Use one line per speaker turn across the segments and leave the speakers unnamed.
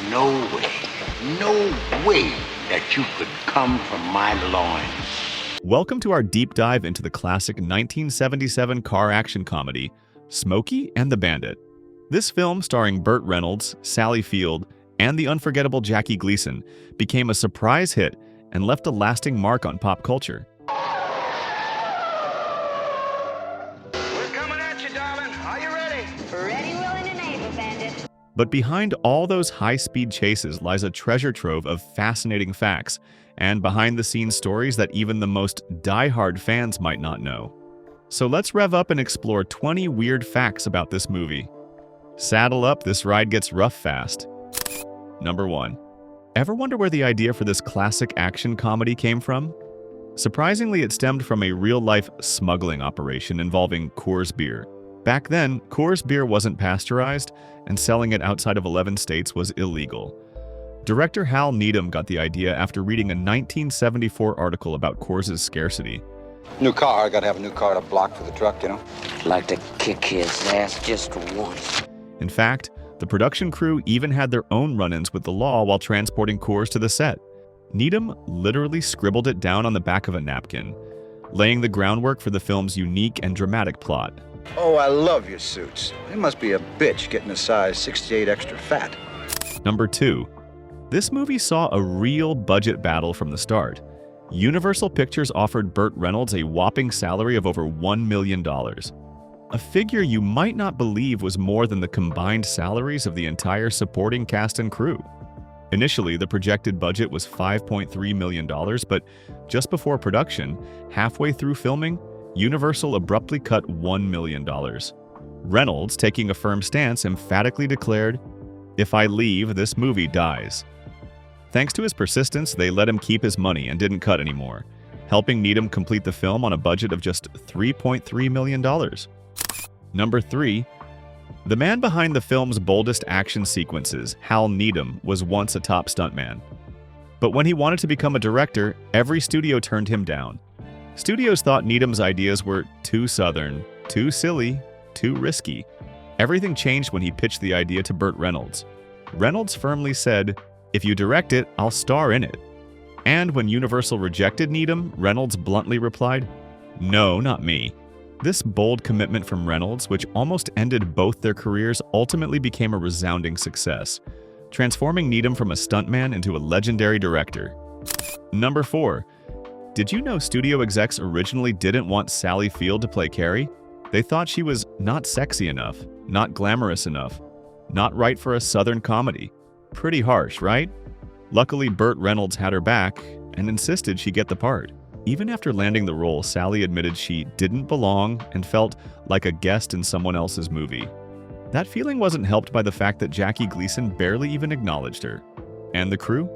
no way, no way that you could come from my loins.
Welcome to our deep dive into the classic 1977 car action comedy, Smokey and the Bandit. This film, starring Burt Reynolds, Sally Field, and the unforgettable Jackie Gleason, became a surprise hit and left a lasting mark on pop culture.
We're coming at you, darling. Are you ready?
Ready, willing, and able, Bandit.
But behind all those high-speed chases lies a treasure trove of fascinating facts and behind-the-scenes stories that even the most die-hard fans might not know. So let's rev up and explore 20 weird facts about this movie. Saddle up, this ride gets rough fast. Number 1. Ever wonder where the idea for this classic action comedy came from? Surprisingly, it stemmed from a real-life smuggling operation involving Coors beer. Back then, Coors beer wasn't pasteurized, and selling it outside of 11 states was illegal. Director Hal Needham got the idea after reading a 1974 article about Coors' scarcity.
New car, I gotta have a new car to block for the truck, you know?
Like to kick his ass just once.
In fact, the production crew even had their own run-ins with the law while transporting Coors to the set. Needham literally scribbled it down on the back of a napkin, laying the groundwork for the film's unique and dramatic plot.
Oh, I love your suits. It must be a bitch getting a size 68 extra fat.
Number 2. This movie saw a real budget battle from the start. Universal Pictures offered Burt Reynolds a whopping salary of over $1 million. A figure you might not believe was more than the combined salaries of the entire supporting cast and crew. Initially, the projected budget was $5.3 million, but just before production, halfway through filming, Universal abruptly cut $1 million. Reynolds, taking a firm stance, emphatically declared, "If I leave, this movie dies." Thanks to his persistence, they let him keep his money and didn't cut anymore, helping Needham complete the film on a budget of just $3.3 million. Number 3. The man behind the film's boldest action sequences, Hal Needham, was once a top stuntman. But when he wanted to become a director, every studio turned him down. Studios thought Needham's ideas were too southern, too silly, too risky. Everything changed when he pitched the idea to Burt Reynolds. Reynolds firmly said, "If you direct it, I'll star in it." And when Universal rejected Needham, Reynolds bluntly replied, "No, not me." This bold commitment from Reynolds, which almost ended both their careers, ultimately became a resounding success, transforming Needham from a stuntman into a legendary director. Number 4. Did you know studio execs originally didn't want Sally Field to play Carrie? They thought she was not sexy enough, not glamorous enough, not right for a southern comedy. Pretty harsh, right? Luckily, Burt Reynolds had her back and insisted she get the part. Even after landing the role, Sally admitted she didn't belong and felt like a guest in someone else's movie. That feeling wasn't helped by the fact that Jackie Gleason barely even acknowledged her. And the crew?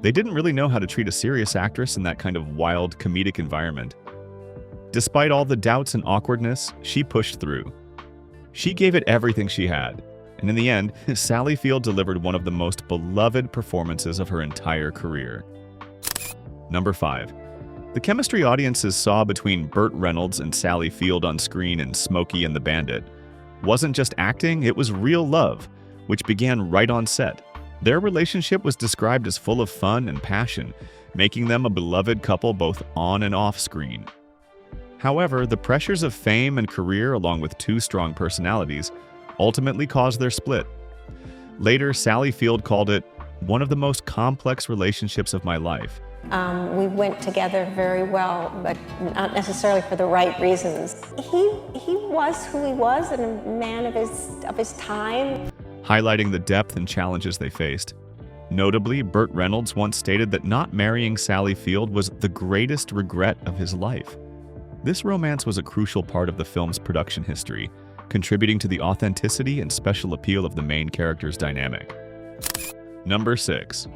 They didn't really know how to treat a serious actress in that kind of wild, comedic environment. Despite all the doubts and awkwardness, she pushed through. She gave it everything she had. And in the end, Sally Field delivered one of the most beloved performances of her entire career. Number 5. The chemistry audiences saw between Burt Reynolds and Sally Field on screen in Smokey and the Bandit wasn't just acting, it was real love, which began right on set. Their relationship was described as full of fun and passion, making them a beloved couple both on and off screen. However, the pressures of fame and career, along with two strong personalities, ultimately caused their split. Later, Sally Field called it one of the most complex relationships of my life.
We went together very well, but not necessarily for the right reasons. He was who he was and a man of his time.
Highlighting the depth and challenges they faced. Notably, Burt Reynolds once stated that not marrying Sally Field was the greatest regret of his life. This romance was a crucial part of the film's production history, contributing to the authenticity and special appeal of the main character's dynamic. Number 6.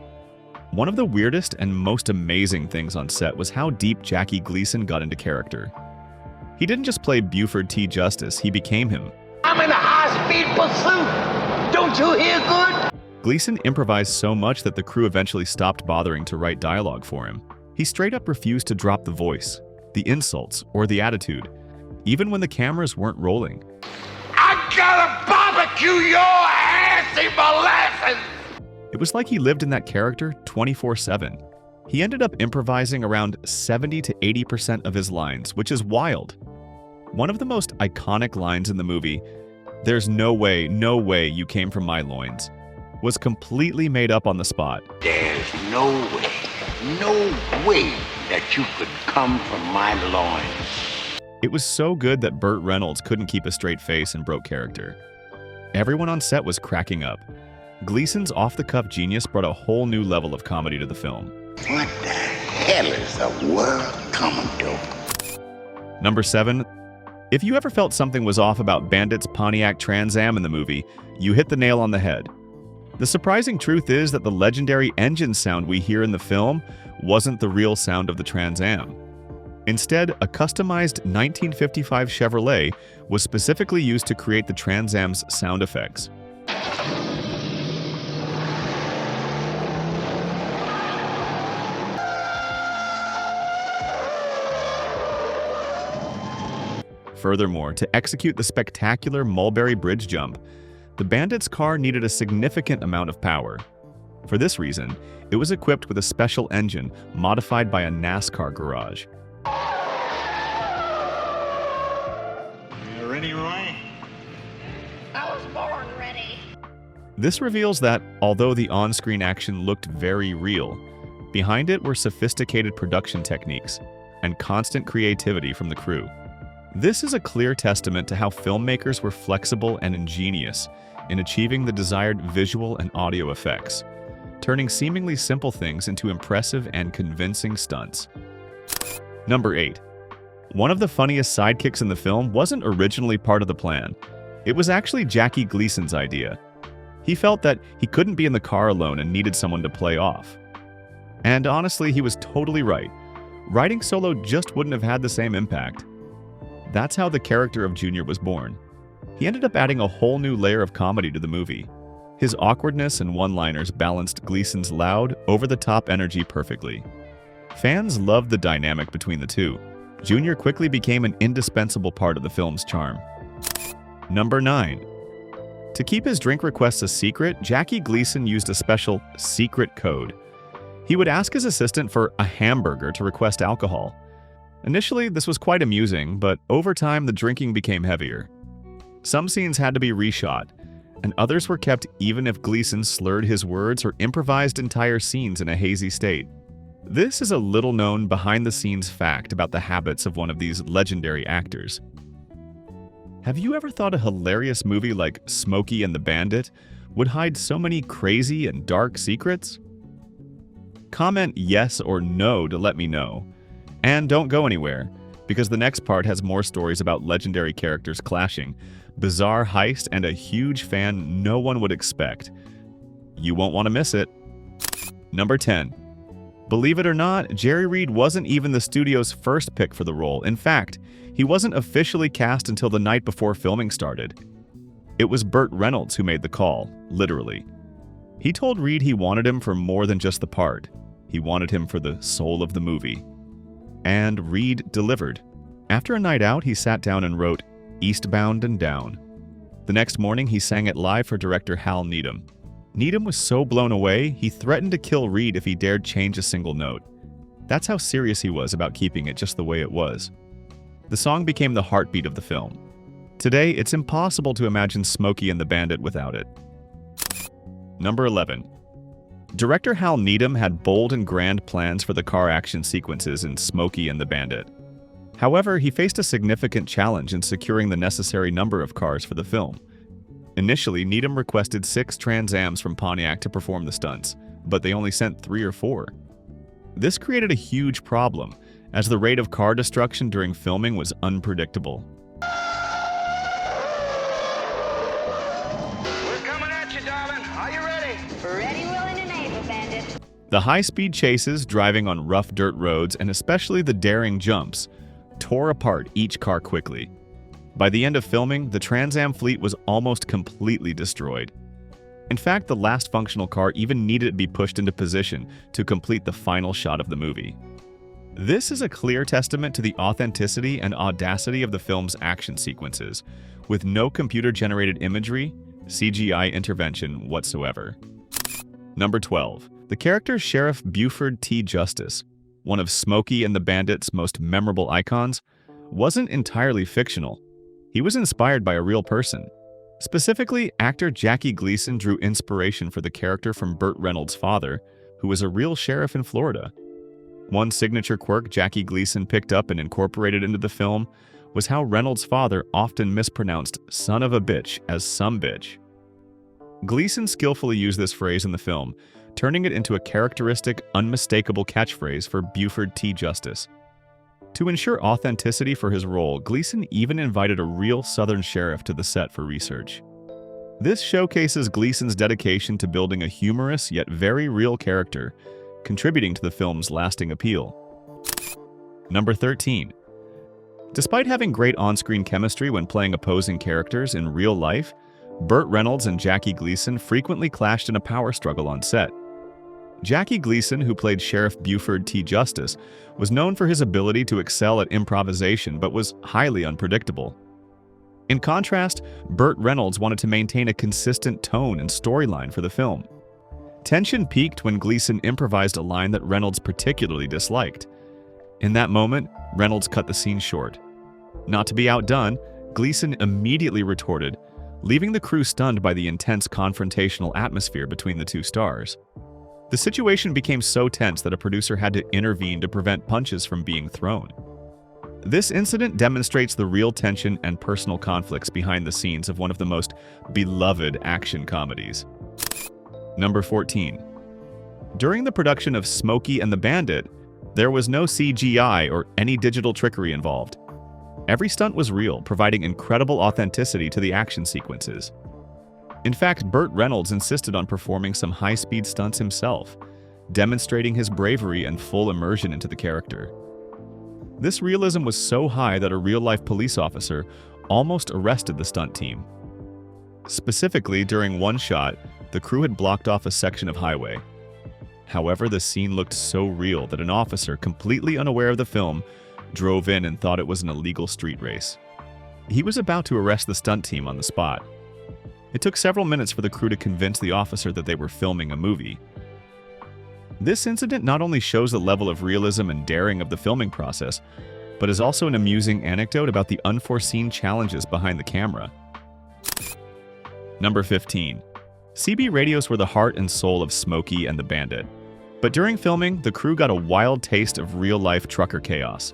One of the weirdest and most amazing things on set was how deep Jackie Gleason got into character. He didn't just play Buford T. Justice, he became him.
I'm in a high-speed pursuit. Don't you hear good?
Gleason improvised so much that the crew eventually stopped bothering to write dialogue for him. He straight up refused to drop the voice, the insults, or the attitude, even when the cameras weren't rolling.
I gotta barbecue your ass in molasses!
It was like he lived in that character 24/7. He ended up improvising around 70 to 80% of his lines, which is wild. One of the most iconic lines in the movie, "There's no way you came from my loins," was completely made up on the spot.
There's no way that you could come from my loins.
It was so good that Burt Reynolds couldn't keep a straight face and broke character. Everyone on set was cracking up. Gleason's off-the-cuff genius brought a whole new level of comedy to the film.
What the hell is the world coming to?
Number 7. If you ever felt something was off about Bandit's Pontiac Trans Am in the movie, you hit the nail on the head. The surprising truth is that the legendary engine sound we hear in the film wasn't the real sound of the Trans Am. Instead, a customized 1955 Chevrolet was specifically used to create the Trans Am's sound effects. Furthermore, to execute the spectacular Mulberry Bridge jump, the Bandit's car needed a significant amount of power. For this reason, it was equipped with a special engine modified by a NASCAR garage.
You ready, Roy?
I was born ready.
This reveals that, although the on-screen action looked very real, behind it were sophisticated production techniques and constant creativity from the crew. This is a clear testament to how filmmakers were flexible and ingenious in achieving the desired visual and audio effects, turning seemingly simple things into impressive and convincing stunts. Number 8. One of the funniest sidekicks in the film wasn't originally part of the plan. It was actually Jackie Gleason's idea. He felt that he couldn't be in the car alone and needed someone to play off. And honestly, he was totally right. Writing solo just wouldn't have had the same impact. That's how the character of Junior was born. He ended up adding a whole new layer of comedy to the movie. His awkwardness and one-liners balanced Gleason's loud, over-the-top energy perfectly. Fans loved the dynamic between the two. Junior quickly became an indispensable part of the film's charm. Number 9. To keep his drink requests a secret, Jackie Gleason used a special secret code. He would ask his assistant for a hamburger to request alcohol. Initially, this was quite amusing, but over time the drinking became heavier. Some scenes had to be reshot, and others were kept even if Gleason slurred his words or improvised entire scenes in a hazy state. This is a little-known behind-the-scenes fact about the habits of one of these legendary actors. Have you ever thought a hilarious movie like Smokey and the Bandit would hide so many crazy and dark secrets? Comment yes or no to let me know. And don't go anywhere, because the next part has more stories about legendary characters clashing, bizarre heist, and a huge fan no one would expect. You won't want to miss it. Number 10. Believe it or not, Jerry Reed wasn't even the studio's first pick for the role. In fact, he wasn't officially cast until the night before filming started. It was Burt Reynolds who made the call, literally. He told Reed he wanted him for more than just the part. He wanted him for the soul of the movie. And Reed delivered. After a night out, he sat down and wrote Eastbound and Down. The next morning, he sang it live for director Hal Needham. Needham was so blown away, he threatened to kill Reed if he dared change a single note. That's how serious he was about keeping it just the way it was. The song became the heartbeat of the film. Today, it's impossible to imagine Smokey and the Bandit without it. Number 11. Director Hal Needham had bold and grand plans for the car action sequences in Smokey and the Bandit. However, he faced a significant challenge in securing the necessary number of cars for the film. Initially, Needham requested 6 Trans Ams from Pontiac to perform the stunts, but they only sent 3 or 4. This created a huge problem, as the rate of car destruction during filming was unpredictable.
We're coming at you, darling. Are you ready?
Ready, willing, and able, Bandit.
The high-speed chases, driving on rough dirt roads, and especially the daring jumps, tore apart each car quickly. By the end of filming, the Trans Am fleet was almost completely destroyed. In fact, the last functional car even needed to be pushed into position to complete the final shot of the movie. This is a clear testament to the authenticity and audacity of the film's action sequences, with no computer-generated imagery, CGI intervention whatsoever. Number 12. The character Sheriff Buford T. Justice, one of Smokey and the Bandit's most memorable icons, wasn't entirely fictional. He was inspired by a real person. Specifically, actor Jackie Gleason drew inspiration for the character from Burt Reynolds' father, who was a real sheriff in Florida. One signature quirk Jackie Gleason picked up and incorporated into the film was how Reynolds' father often mispronounced son of a bitch as some bitch. Gleason skillfully used this phrase in the film, turning it into a characteristic, unmistakable catchphrase for Buford T. Justice. To ensure authenticity for his role, Gleason even invited a real Southern sheriff to the set for research. This showcases Gleason's dedication to building a humorous yet very real character, contributing to the film's lasting appeal. Number 13. Despite having great on-screen chemistry when playing opposing characters in real life, Burt Reynolds and Jackie Gleason frequently clashed in a power struggle on set. Jackie Gleason, who played Sheriff Buford T. Justice, was known for his ability to excel at improvisation but was highly unpredictable. In contrast, Burt Reynolds wanted to maintain a consistent tone and storyline for the film. Tension peaked when Gleason improvised a line that Reynolds particularly disliked. In that moment, Reynolds cut the scene short. Not to be outdone, Gleason immediately retorted, leaving the crew stunned by the intense confrontational atmosphere between the two stars. The situation became so tense that a producer had to intervene to prevent punches from being thrown. This incident demonstrates the real tension and personal conflicts behind the scenes of one of the most beloved action comedies. Number 14. During the production of Smokey and the Bandit, there was no CGI or any digital trickery involved. Every stunt was real, providing incredible authenticity to the action sequences. In fact, Burt Reynolds insisted on performing some high-speed stunts himself, demonstrating his bravery and full immersion into the character. This realism was so high that a real-life police officer almost arrested the stunt team. Specifically, during one shot, the crew had blocked off a section of highway. However, the scene looked so real that an officer, completely unaware of the film, drove in and thought it was an illegal street race. He was about to arrest the stunt team on the spot. It took several minutes for the crew to convince the officer that they were filming a movie. This incident not only shows the level of realism and daring of the filming process, but is also an amusing anecdote about the unforeseen challenges behind the camera. Number 15. CB radios were the heart and soul of Smokey and the Bandit. But during filming, the crew got a wild taste of real-life trucker chaos.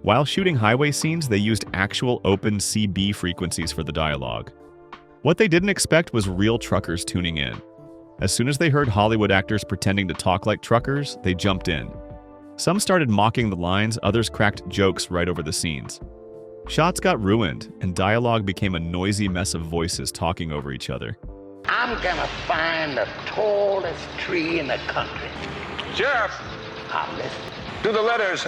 While shooting highway scenes, they used actual open CB frequencies for the dialogue. What they didn't expect was real truckers tuning in. As soon as they heard Hollywood actors pretending to talk like truckers, they jumped in. Some started mocking the lines, others cracked jokes right over the scenes. Shots got ruined, and dialogue became a noisy mess of voices talking over each other.
I'm gonna find the tallest tree in the country.
Sheriff,
I'll listen.
do the letters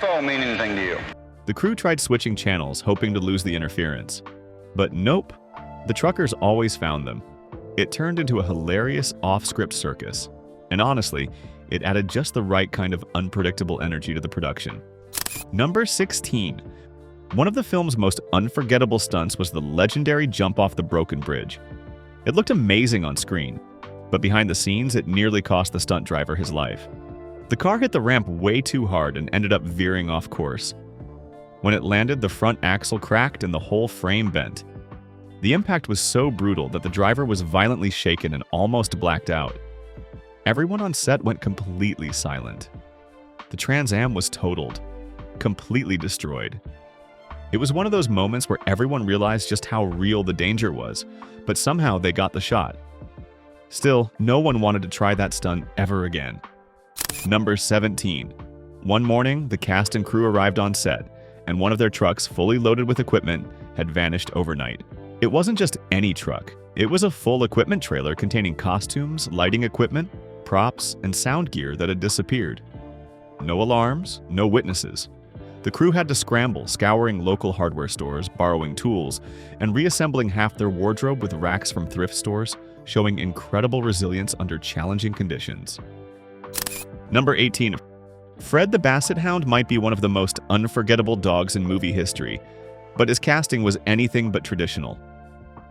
FO mean anything to you?
The crew tried switching channels, hoping to lose the interference. But nope, the truckers always found them. It turned into a hilarious off-script circus. And honestly, it added just the right kind of unpredictable energy to the production. Number 16. One of the film's most unforgettable stunts was the legendary jump off the broken bridge. It looked amazing on screen, but behind the scenes, it nearly cost the stunt driver his life. The car hit the ramp way too hard and ended up veering off course. When it landed, the front axle cracked and the whole frame bent. The impact was so brutal that the driver was violently shaken and almost blacked out. Everyone on set went completely silent. The Trans Am was totaled, completely destroyed. It was one of those moments where everyone realized just how real the danger was, but somehow they got the shot. Still, no one wanted to try that stunt ever again. Number 17. One morning, the cast and crew arrived on set, and one of their trucks, fully loaded with equipment, had vanished overnight. It wasn't just any truck. It was a full equipment trailer containing costumes, lighting equipment, props, and sound gear that had disappeared. No alarms, no witnesses. The crew had to scramble, scouring local hardware stores, borrowing tools, and reassembling half their wardrobe with racks from thrift stores, showing incredible resilience under challenging conditions. Number 18. Fred the Basset Hound might be one of the most unforgettable dogs in movie history, but his casting was anything but traditional.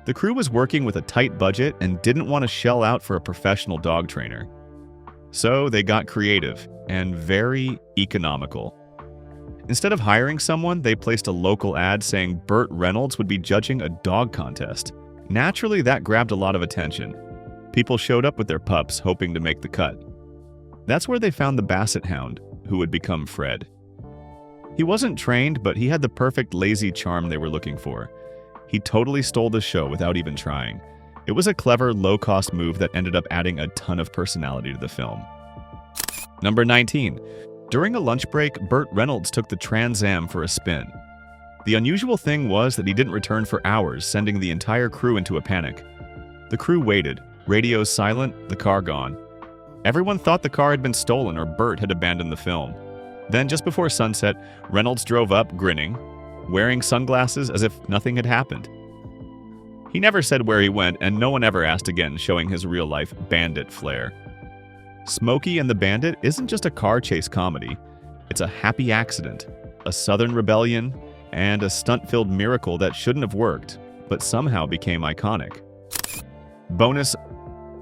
The crew was working with a tight budget and didn't want to shell out for a professional dog trainer. So they got creative and very economical. Instead of hiring someone, they placed a local ad saying Burt Reynolds would be judging a dog contest. Naturally, that grabbed a lot of attention. People showed up with their pups, hoping to make the cut. That's where they found the Basset Hound, who would become Fred. He wasn't trained, but he had the perfect lazy charm they were looking for. He totally stole the show without even trying. It was a clever, low-cost move that ended up adding a ton of personality to the film. Number 19. During a lunch break, Burt Reynolds took the Trans Am for a spin. The unusual thing was that he didn't return for hours, sending the entire crew into a panic. The crew waited, radios silent, the car gone. Everyone thought the car had been stolen or Burt had abandoned the film. Then, just before sunset, Reynolds drove up, grinning, wearing sunglasses as if nothing had happened. He never said where he went, and no one ever asked again, showing his real-life bandit flair. Smokey and the Bandit isn't just a car chase comedy. It's a happy accident, a southern rebellion, and a stunt-filled miracle that shouldn't have worked, but somehow became iconic. Bonus: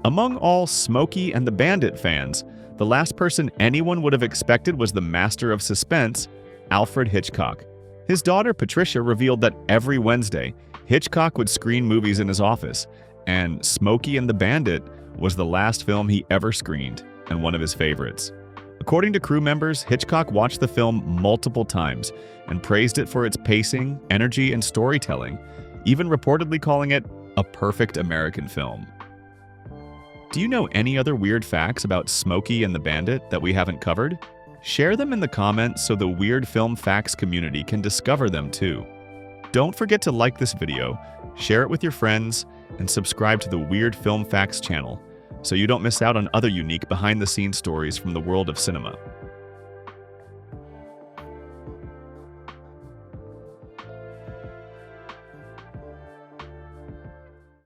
among all Smokey and the Bandit fans, the last person anyone would have expected was the master of suspense, Alfred Hitchcock. His daughter Patricia revealed that every Wednesday, Hitchcock would screen movies in his office, and Smokey and the Bandit was the last film he ever screened, and one of his favorites. According to crew members, Hitchcock watched the film multiple times and praised it for its pacing, energy, and storytelling, even reportedly calling it a perfect American film. Do you know any other weird facts about Smokey and the Bandit that we haven't covered? Share them in the comments so the Weird Film Facts community can discover them too. Don't forget to like this video, share it with your friends, and subscribe to the Weird Film Facts channel so you don't miss out on other unique behind-the-scenes stories from the world of cinema.